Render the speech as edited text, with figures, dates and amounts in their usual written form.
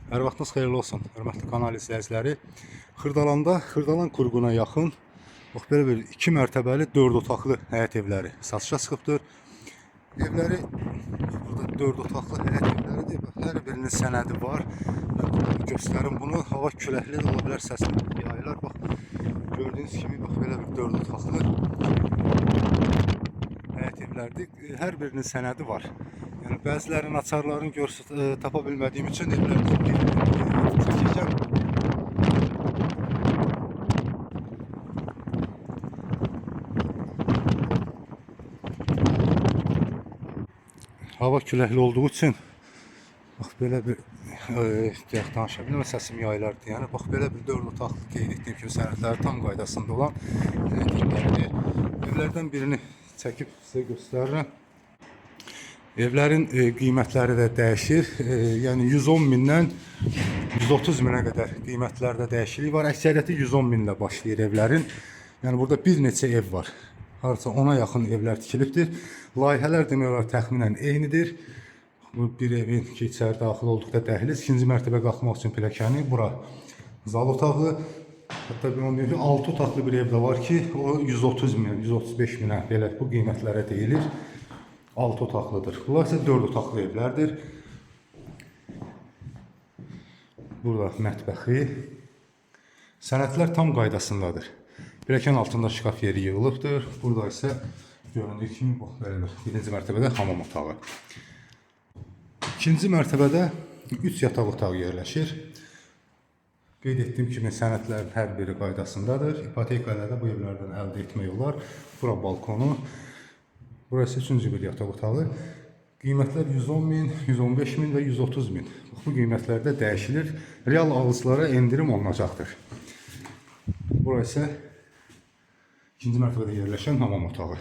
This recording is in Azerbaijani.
Hər vaxtınız xeyirli olsun, hörmətli kanal izləyiciləri. Xırdalan qurğuna yaxın, bax belə bir 2 mərtəbəli 4 otaqlı həyət evləri satışa çıxıbdır. Evləri burada 4 otaqlı həyət evləridir. Hər birinin sənədi var. Mən göstərim bunu. Hava küləkli də ola bilər, səsini yayılar. Bax, gördüyünüz kimi bax belə bir 4 otaqlı həyət evlərdir. Hər birinin sənədi var. Yəni bəzilərinin açarlarını tapa bilmədiyim üçün evlərdən çəkəcəm. Hava küləkli olduğu üçün bax belə bir danışa bilməm, səsim yayılardı. Yəni bax belə bir 4 otaqlı qeyd etdiyim kimi sənədləri tam qaydasında olan evlərdən birini çəkib sizə göstərirəm. Evlərin qiymətləri də dəyişir. Yəni 110 mindən 130 minə qədər qiymətlərdə dəyişiklik var. Əksəriyyəti 110 minlə başlayır evlərin. Yəni burada bir neçə ev var. Harca 10-a yaxın evlər tikilibdir. Layihələr demək olar təxminən eynidir. Bu bir evin ki, içəri daxil olduqda dəhliz, ikinci mərtəbə qalxmaq üçün pilləkəni, bura zal otağı. Hətta bir 6 otaqlı bir ev də var ki, o 130 min, 135 minə belə bu qiymətlərə deyilir. 6 otaqlıdır. Bunlar isə 4 otaqlı evlərdir. Burada mətbəxi. Sənədlər tam qaydasındadır. Pilləkən altında şkaf yeri yığılıbdır. Burada isə göründüyü kimi belə birinci mərtəbədə hamam otağı. İkinci mərtəbədə 3 yataq otağı yerləşir. Qeyd etdiyim kimi sənədlərin hər biri qaydasındadır. İpoteka ilə də bu evlərdən əldə etmək olar. Bura balkonu. Burası 3-cü bir yataq otağı. Qiymətlər 110 min, 115 min və 130 min. Bu qiymətlərdə dəyişilir. Real alıcılara endirim olunacaqdır. Burası ikinci mərtəbədə yerləşən hamam otağı.